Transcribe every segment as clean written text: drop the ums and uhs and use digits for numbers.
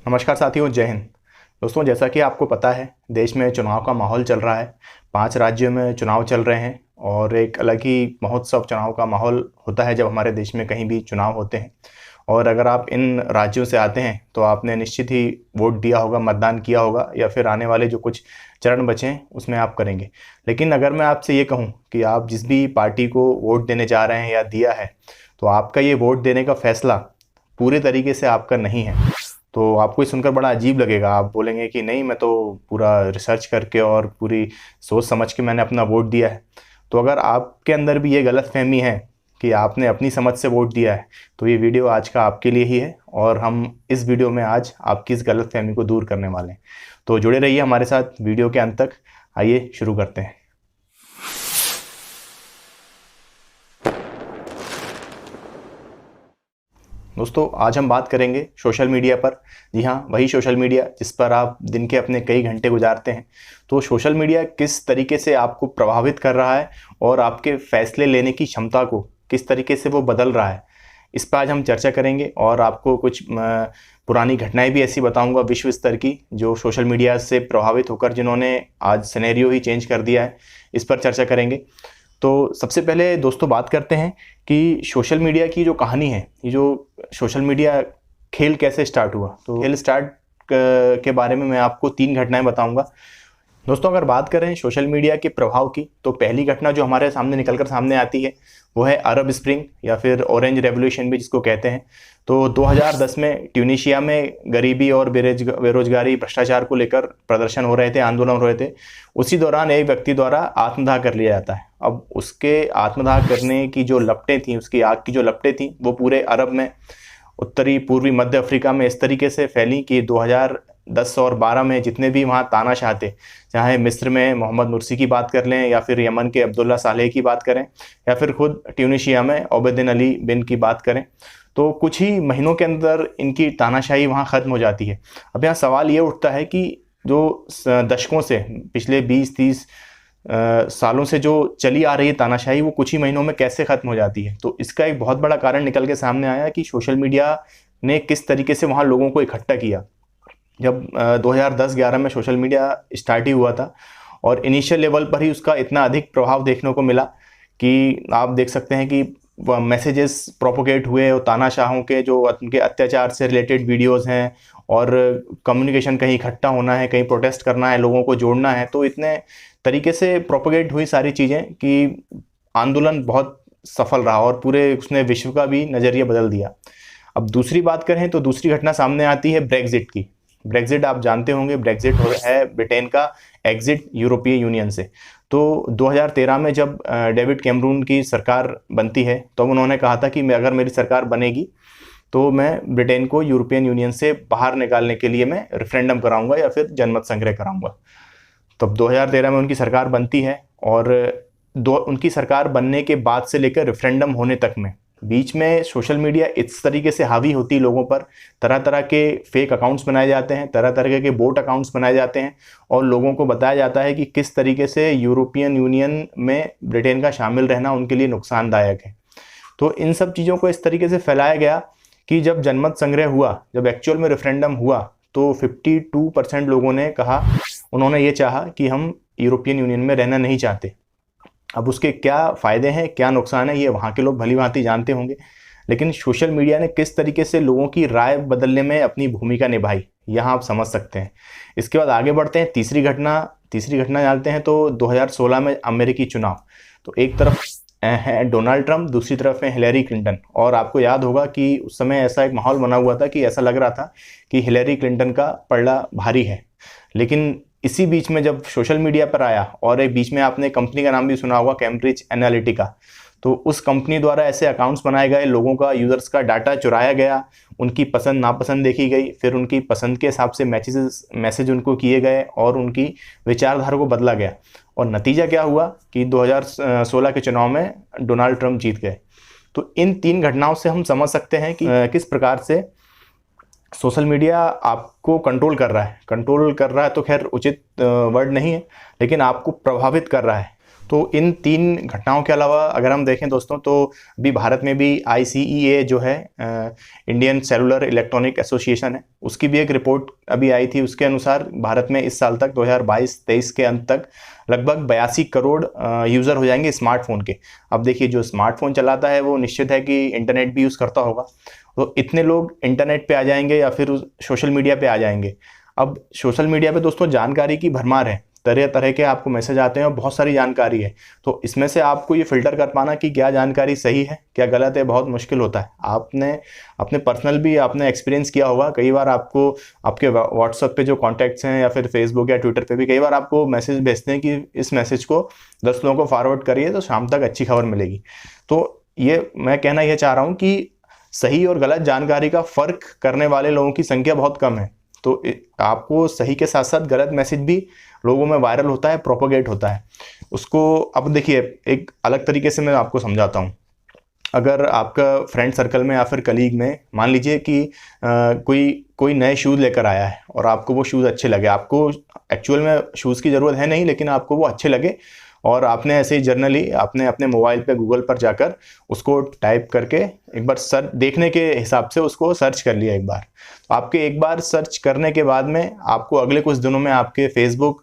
नमस्कार साथियों, जय हिंद। दोस्तों, जैसा कि आपको पता है, देश में चुनाव का माहौल चल रहा है। 5 राज्यों में चुनाव चल रहे हैं और एक अलग ही महोत्सव चुनाव का माहौल होता है जब हमारे देश में कहीं भी चुनाव होते हैं। और अगर आप इन राज्यों से आते हैं तो आपने निश्चित ही वोट दिया होगा, मतदान किया होगा, या फिर आने वाले जो कुछ चरण बचे हैं उसमें आप करेंगे। लेकिन अगर मैं आपसे ये कहूँ कि आप जिस भी पार्टी को वोट देने जा रहे हैं या दिया है, तो आपका ये वोट देने का फैसला पूरे तरीके से आपका नहीं है। तो आपको ये सुनकर बड़ा अजीब लगेगा। आप बोलेंगे कि नहीं, मैं तो पूरा रिसर्च करके और पूरी सोच समझ के मैंने अपना वोट दिया है। तो अगर आपके अंदर भी ये गलतफहमी है कि आपने अपनी समझ से वोट दिया है, तो ये वीडियो आज का आपके लिए ही है और हम इस वीडियो में आज आपकी इस गलतफहमी को दूर करने वाले हैं। तो जुड़े रहिए हमारे साथ वीडियो के अंत तक। आइए शुरू करते हैं। दोस्तों, आज हम बात करेंगे सोशल मीडिया पर। जी हाँ, वही सोशल मीडिया जिस पर आप दिन के अपने कई घंटे गुजारते हैं। तो सोशल मीडिया किस तरीके से आपको प्रभावित कर रहा है और आपके फैसले लेने की क्षमता को किस तरीके से वो बदल रहा है, इस पर आज हम चर्चा करेंगे। और आपको कुछ पुरानी घटनाएं भी ऐसी बताऊंगा विश्व स्तर की, जो सोशल मीडिया से प्रभावित होकर जिन्होंने आज सिनेरियो ही चेंज कर दिया है। इस पर चर्चा करेंगे। तो सबसे पहले दोस्तों बात करते हैं कि सोशल मीडिया की जो कहानी है, ये जो सोशल मीडिया खेल कैसे स्टार्ट हुआ। तो खेल स्टार्ट के बारे में मैं आपको 3 घटनाएं बताऊंगा। दोस्तों, अगर बात करें सोशल मीडिया के प्रभाव की, तो पहली घटना जो हमारे सामने निकलकर सामने आती है वो है अरब स्प्रिंग या फिर ऑरेंज रेवोल्यूशन भी जिसको कहते हैं। तो 2010 में ट्यूनीशिया में गरीबी और बेरोजगारी, भ्रष्टाचार को लेकर प्रदर्शन हो रहे थे, आंदोलन हो रहे थे। उसी दौरान एक व्यक्ति द्वारा आत्मदाह कर लिया जाता है। अब उसके आत्मदाह करने की जो लपटें थीं, उसकी आग की जो लपटें थीं, वो पूरे अरब में, उत्तरी पूर्वी मध्य अफ्रीका में इस तरीके से फैली कि 2010 और 12 में जितने भी वहाँ तानाशाह थे, चाहे मिस्र में मोहम्मद मुर्सी की बात कर लें, या फिर यमन के अब्दुल्ला सालेह की बात करें, या फिर खुद ट्यूनीशिया में ओबैद अली बिन की बात करें, तो कुछ ही महीनों के अंदर इनकी तानाशाही वहाँ ख़त्म हो जाती है। अब यहाँ सवाल ये उठता है कि जो दशकों से, पिछले 20-30 सालों से जो चली आ रही है तानाशाही, वो कुछ ही महीनों में कैसे ख़त्म हो जाती है। तो इसका एक बहुत बड़ा कारण निकल के सामने आया कि सोशल मीडिया ने किस तरीके से वहाँ लोगों को इकट्ठा किया। जब 2010-11 में सोशल मीडिया स्टार्ट ही हुआ था और इनिशियल लेवल पर ही उसका इतना अधिक प्रभाव देखने को मिला कि आप देख सकते हैं कि मैसेजेस प्रोपोगेट हुए और तानाशाहों के जो उनके अत्याचार से रिलेटेड वीडियोस हैं, और कम्युनिकेशन कहीं इकट्ठा होना है, कहीं प्रोटेस्ट करना है, लोगों को जोड़ना है, तो इतने तरीके से प्रोपोगेट हुई सारी चीज़ें कि आंदोलन बहुत सफल रहा और पूरे उसने विश्व का भी नज़रिया बदल दिया। अब दूसरी बात करें तो दूसरी घटना सामने आती है ब्रेग्जिट की। ब्रेग्जिट आप जानते होंगे, ब्रेग्जिट है ब्रिटेन का एग्जिट यूरोपीय यूनियन से। तो 2013 में जब डेविड कैमरून की सरकार बनती है, तो उन्होंने कहा था कि अगर मेरी सरकार बनेगी तो मैं ब्रिटेन को यूरोपियन यूनियन से बाहर निकालने के लिए मैं रेफरेंडम कराऊंगा या फिर जनमत संग्रह कराऊंगा। तब 2013 में उनकी सरकार बनती है और उनकी सरकार बनने के बाद से लेकर रेफरेंडम होने तक में बीच में सोशल मीडिया इस तरीके से हावी होती है लोगों पर, तरह तरह के फेक अकाउंट्स बनाए जाते हैं, तरह तरह के बोट अकाउंट्स बनाए जाते हैं, और लोगों को बताया जाता है कि किस तरीके से यूरोपियन यूनियन में ब्रिटेन का शामिल रहना उनके लिए नुकसानदायक है। तो इन सब चीज़ों को इस तरीके से फैलाया गया कि जब जनमत संग्रह हुआ, जब एक्चुअल में रेफरेंडम हुआ, तो 52% लोगों ने कहा, उन्होंने ये चाहा कि हम यूरोपियन यूनियन में रहना नहीं चाहते। अब उसके क्या फ़ायदे हैं, क्या नुकसान है, ये वहाँ के लोग भली भांति जानते होंगे। लेकिन सोशल मीडिया ने किस तरीके से लोगों की राय बदलने में अपनी भूमिका निभाई, यहाँ आप समझ सकते हैं। इसके बाद आगे बढ़ते हैं, तीसरी घटना जानते हैं। तो 2016 में अमेरिकी चुनाव, तो एक तरफ है डोनाल्ड ट्रंप, दूसरी तरफ है हिलेरी क्लिंटन। और आपको याद होगा कि उस समय ऐसा एक माहौल बना हुआ था कि ऐसा लग रहा था कि हिलेरी क्लिंटन का पलड़ा भारी है। लेकिन इसी बीच में जब सोशल मीडिया पर आया, और एक बीच में आपने कंपनी का नाम भी सुना होगा, कैम्ब्रिज एनालिटिका, तो उस कंपनी द्वारा ऐसे अकाउंट्स बनाए गए, लोगों का, यूजर्स का डाटा चुराया गया, उनकी पसंद नापसंद देखी गई, फिर उनकी पसंद के हिसाब से मैसेज उनको किए गए और उनकी विचारधारा को बदला गया। और नतीजा क्या हुआ कि 2016 के चुनाव में डोनाल्ड ट्रंप जीत गए। तो इन 3 घटनाओं से हम समझ सकते हैं कि किस प्रकार से सोशल मीडिया आपको कंट्रोल कर रहा है तो खैर उचित वर्ड नहीं है, लेकिन आपको प्रभावित कर रहा है। तो इन 3 घटनाओं के अलावा अगर हम देखें दोस्तों, तो अभी भारत में भी ICEA जो है, इंडियन सेलुलर इलेक्ट्रॉनिक एसोसिएशन है, उसकी भी एक रिपोर्ट अभी आई थी। उसके अनुसार भारत में इस साल तक 2022-23 के अंत तक लगभग 82 करोड़ यूज़र हो जाएंगे स्मार्टफोन के। अब देखिए, जो स्मार्टफोन चलाता है वो निश्चित है कि इंटरनेट भी यूज़ करता होगा, तो इतने लोग इंटरनेट पे आ जाएंगे या फिर सोशल मीडिया पे आ जाएंगे। अब सोशल मीडिया पे दोस्तों जानकारी की भरमार है, तरह तरह के आपको मैसेज आते हैं और बहुत सारी जानकारी है। तो इसमें से आपको ये फिल्टर कर पाना कि क्या जानकारी सही है क्या गलत है बहुत मुश्किल होता है। आपने अपने पर्सनल भी आपने एक्सपीरियंस किया होगा, कई बार आपको आपके व्हाट्सएप पे जो कॉन्टैक्ट्स हैं या फिर फेसबुक या ट्विटर पे भी कई बार आपको मैसेज भेजते हैं कि इस मैसेज को 10 लोगों को फॉरवर्ड करिए तो शाम तक अच्छी खबर मिलेगी। तो ये मैं कहना यह चाह रहा हूँ कि सही और गलत जानकारी का फ़र्क करने वाले लोगों की संख्या बहुत कम है। तो आपको सही के साथ साथ गलत मैसेज भी लोगों में वायरल होता है, प्रोपोगेट होता है उसको। अब देखिए, एक अलग तरीके से मैं आपको समझाता हूँ। अगर आपका फ्रेंड सर्कल में या फिर कलीग में मान लीजिए कि कोई नए शूज़ लेकर आया है और आपको वो शूज़ अच्छे लगे, आपको एक्चुअल में शूज़ की ज़रूरत है नहीं, लेकिन आपको वो अच्छे लगे और आपने ऐसे ही जर्नली आपने अपने मोबाइल पे गूगल पर जाकर उसको टाइप करके एक बार सर्च देखने के हिसाब से उसको सर्च कर लिया एक बार। तो आपके एक बार सर्च करने के बाद में आपको अगले कुछ दिनों में आपके फेसबुक,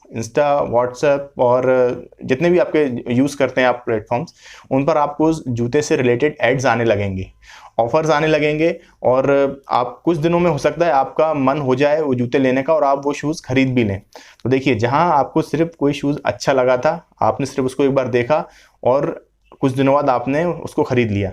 इंस्टा, व्हाट्सएप और जितने भी आपके यूज़ करते हैं आप प्लेटफॉर्म्स, उन पर आपको उस जूते से रिलेटेड एड्स आने लगेंगे, ऑफर्स आने लगेंगे और आप कुछ दिनों में हो सकता है आपका मन हो जाए वो जूते लेने का और आप वो शूज़ खरीद भी लें। तो देखिए, जहां आपको सिर्फ कोई शूज़ अच्छा लगा था, आपने सिर्फ उसको एक बार देखा और कुछ दिनों बाद आपने उसको खरीद लिया,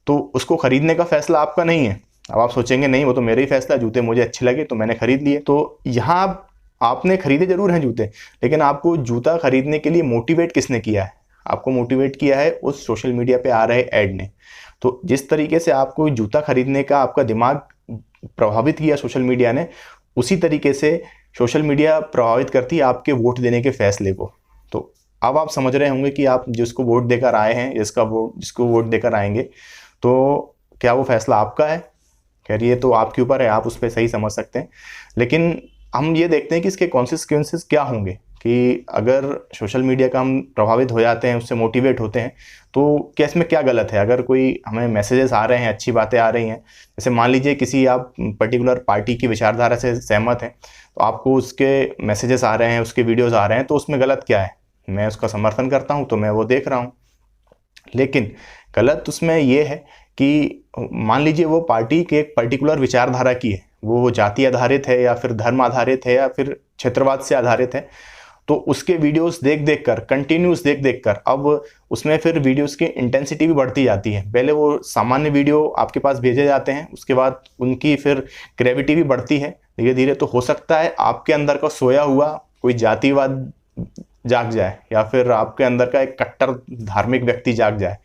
तो उसको खरीदने का फैसला आपका नहीं है। अब आप सोचेंगे नहीं, वो तो मेरा ही फैसला, जूते मुझे अच्छे लगे तो मैंने खरीद लिए। तो यहाँ आपने खरीदे जरूर हैं जूते, लेकिन आपको जूता खरीदने के लिए मोटिवेट किसने किया है? आपको मोटिवेट किया है उस सोशल मीडिया पे आ रहे ऐड ने। तो जिस तरीके से आपको जूता खरीदने का आपका दिमाग प्रभावित किया सोशल मीडिया ने, उसी तरीके से सोशल मीडिया प्रभावित करती है आपके वोट देने के फैसले को। तो अब आप समझ रहे होंगे कि आप जिसको वोट देकर आए हैं, जिसको वोट देकर आएंगे, तो क्या वो फैसला आपका है? खैर, ये तो आपके ऊपर है, आप उस पर सही समझ सकते हैं। लेकिन हम ये देखते हैं कि इसके कॉन्सिक्वेंसेस क्या होंगे, कि अगर सोशल मीडिया का हम प्रभावित हो जाते हैं, उससे मोटिवेट होते हैं, तो क्या इसमें क्या गलत है? अगर कोई हमें मैसेजेस आ रहे हैं, अच्छी बातें आ रही हैं, जैसे मान लीजिए किसी आप पर्टिकुलर पार्टी की विचारधारा से सहमत हैं, तो आपको उसके मैसेजेस आ रहे हैं, उसके वीडियोज़ आ रहे हैं, तो उसमें गलत क्या है? मैं उसका समर्थन करता हूँ तो मैं वो देख रहा हूँ। लेकिन गलत उसमें ये है कि मान लीजिए वो पार्टी के एक पर्टिकुलर विचारधारा की है, वो जाति आधारित है या फिर धर्म आधारित है या फिर क्षेत्रवाद से आधारित है, तो उसके वीडियोस देख देख कर, कंटिन्यूस देख देख कर, अब उसमें फिर वीडियोस की इंटेंसिटी भी बढ़ती जाती है। पहले वो सामान्य वीडियो आपके पास भेजे जाते हैं, उसके बाद उनकी फिर ग्रेविटी भी बढ़ती है धीरे धीरे। तो हो सकता है आपके अंदर का सोया हुआ कोई जातिवाद जाग जाए या फिर आपके अंदर का एक कट्टर धार्मिक व्यक्ति जाग जाए।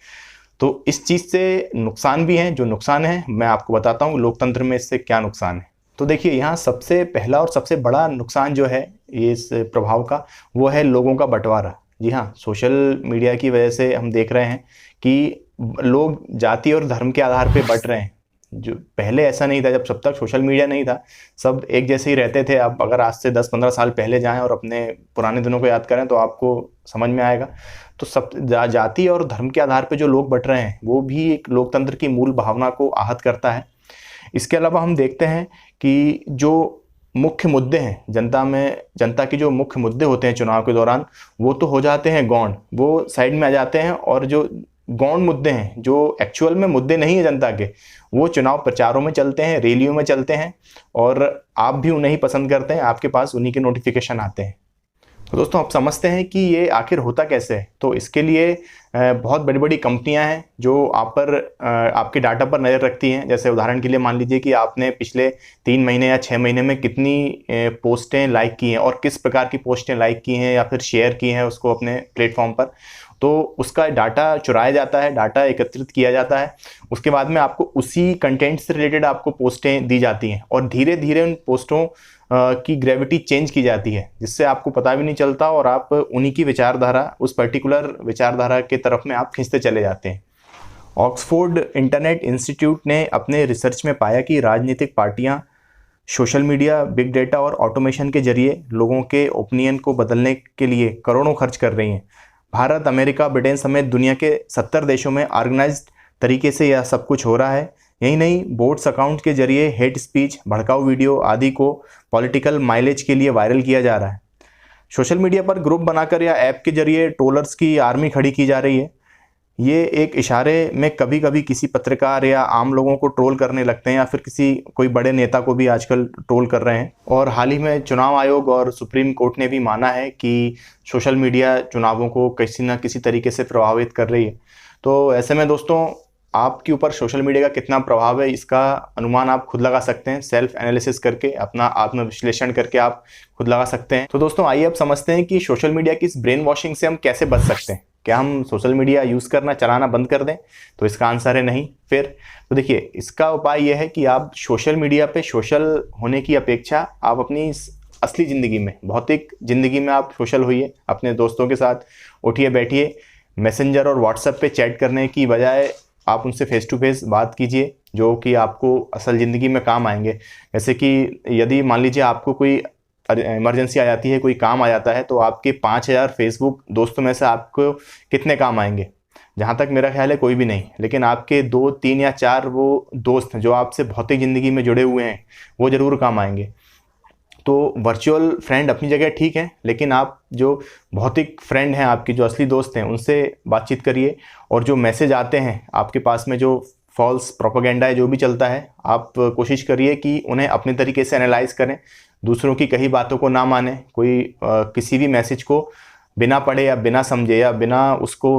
तो इस चीज़ से नुकसान भी हैं। जो नुकसान है मैं आपको बताता हूँ लोकतंत्र में इससे क्या नुकसान है। तो देखिए, यहाँ सबसे पहला और सबसे बड़ा नुकसान जो है इस प्रभाव का, वो है लोगों का बंटवारा। जी हाँ, सोशल मीडिया की वजह से हम देख रहे हैं कि लोग जाति और धर्म के आधार पे बंट रहे हैं। जो पहले ऐसा नहीं था, जब तक सोशल मीडिया नहीं था सब एक जैसे ही रहते थे। आप अगर आज से 10-15 साल पहले जाएं और अपने पुराने दिनों को याद करें तो आपको समझ में आएगा। तो सब जाति और धर्म के आधार पे जो लोग बंट रहे हैं, वो भी एक लोकतंत्र की मूल भावना को आहत करता है। इसके अलावा हम देखते हैं कि जो मुख्य मुद्दे हैं जनता के जो मुख्य मुद्दे होते हैं चुनाव के दौरान, वो तो हो जाते हैं गौण, वो साइड में आ जाते हैं। और जो गौण मुद्दे हैं, जो एक्चुअल में मुद्दे नहीं है जनता के, वो चुनाव प्रचारों में चलते हैं, रैलियों में चलते हैं और आप भी उन्हें ही पसंद करते हैं, आपके पास उन्हीं के नोटिफिकेशन आते हैं। तो दोस्तों, आप समझते हैं कि ये आखिर होता कैसे है। तो इसके लिए बहुत बड़ी बड़ी कंपनियां हैं जो आपके डाटा पर नज़र रखती हैं। जैसे उदाहरण के लिए मान लीजिए कि आपने पिछले 3 महीने या 6 महीने में कितनी पोस्टें लाइक की हैं और किस प्रकार की पोस्टें लाइक की हैं या फिर शेयर की हैं उसको अपने प्लेटफॉर्म पर। तो उसका डाटा चुराया जाता है, डाटा एकत्रित किया जाता है। उसके बाद में आपको उसी कंटेंट से रिलेटेड आपको पोस्टें दी जाती हैं और धीरे धीरे उन पोस्टों की ग्रेविटी चेंज की जाती है, जिससे आपको पता भी नहीं चलता और आप उन्हीं की विचारधारा, उस पर्टिकुलर विचारधारा के तरफ में आप खींचते चले जाते हैं। ऑक्सफोर्ड इंटरनेट इंस्टीट्यूट ने अपने रिसर्च में पाया कि राजनीतिक पार्टियां सोशल मीडिया, बिग डेटा और ऑटोमेशन के जरिए लोगों के ओपिनियन को बदलने के लिए करोड़ों खर्च कर रही हैं। भारत, अमेरिका, ब्रिटेन समेत दुनिया के 70 देशों में ऑर्गेनाइज्ड तरीके से यह सब कुछ हो रहा है। यही नहीं, बोट्स अकाउंट के जरिए हेट स्पीच, भड़काऊ वीडियो आदि को पॉलिटिकल माइलेज के लिए वायरल किया जा रहा है। सोशल मीडिया पर ग्रुप बनाकर या ऐप के जरिए ट्रोलर्स की आर्मी खड़ी की जा रही है। ये एक इशारे में कभी कभी किसी पत्रकार या आम लोगों को ट्रोल करने लगते हैं, या फिर कोई बड़े नेता को भी आजकल ट्रोल कर रहे हैं। और हाल ही में चुनाव आयोग और सुप्रीम कोर्ट ने भी माना है कि सोशल मीडिया चुनावों को किसी न किसी तरीके से प्रभावित कर रही है। तो ऐसे में दोस्तों, आपके ऊपर सोशल मीडिया का कितना प्रभाव है, इसका अनुमान आप खुद लगा सकते हैं। सेल्फ एनालिसिस करके, अपना आत्म विश्लेषण करके आप खुद लगा सकते हैं। तो दोस्तों, आइए अब समझते हैं कि सोशल मीडिया की इस ब्रेन वॉशिंग से हम कैसे बच सकते हैं। क्या हम सोशल मीडिया यूज़ करना, चलाना बंद कर दें? तो इसका आंसर है नहीं। फिर तो देखिए, इसका उपाय यह है कि आप सोशल मीडिया पे सोशल होने की अपेक्षा आप अपनी असली ज़िंदगी में, भौतिक ज़िंदगी में आप सोशल होइए। अपने दोस्तों के साथ उठिए बैठिए, मैसेंजर और व्हाट्सएप पे चैट करने की बजाय आप उनसे फेस टू फेस बात कीजिए, जो कि आपको असल ज़िंदगी में काम आएंगे। जैसे कि यदि मान लीजिए आपको कोई इमरजेंसी आ जाती है, कोई काम आ जाता है, तो आपके 5000 फेसबुक दोस्तों में से आपको कितने काम आएंगे? जहाँ तक मेरा ख्याल है कोई भी नहीं। लेकिन आपके 2, 3 या 4 वो दोस्त जो आपसे भौतिक ज़िंदगी में जुड़े हुए हैं, वो ज़रूर काम आएंगे। तो वर्चुअल फ्रेंड अपनी जगह ठीक है, लेकिन आप जो भौतिक फ्रेंड हैं, आपके जो असली दोस्त हैं, उनसे बातचीत करिए। और जो मैसेज आते हैं आपके पास में, जो फॉल्स प्रोपेगेंडा है, जो भी चलता है, आप कोशिश करिए कि उन्हें अपने तरीके से एनालाइज करें, दूसरों की कही बातों को ना माने। किसी भी मैसेज को बिना पढ़े या बिना समझे या बिना उसको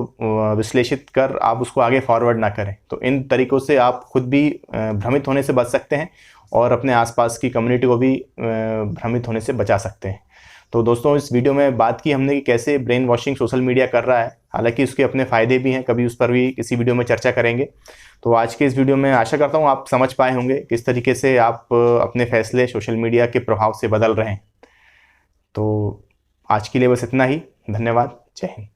विश्लेषित कर आप उसको आगे फॉरवर्ड ना करें। तो इन तरीक़ों से आप खुद भी भ्रमित होने से बच सकते हैं और अपने आसपास की कम्युनिटी को भी भ्रमित होने से बचा सकते हैं। तो दोस्तों, इस वीडियो में बात की हमने कि कैसे ब्रेन वॉशिंग सोशल मीडिया कर रहा है। हालांकि उसके अपने फ़ायदे भी हैं, कभी उस पर भी किसी वीडियो में चर्चा करेंगे। तो आज के इस वीडियो में आशा करता हूँ आप समझ पाए होंगे किस तरीके से आप अपने फैसले सोशल मीडिया के प्रभाव से बदल रहे हैं। तो आज के लिए बस इतना ही। धन्यवाद। जय हिंद।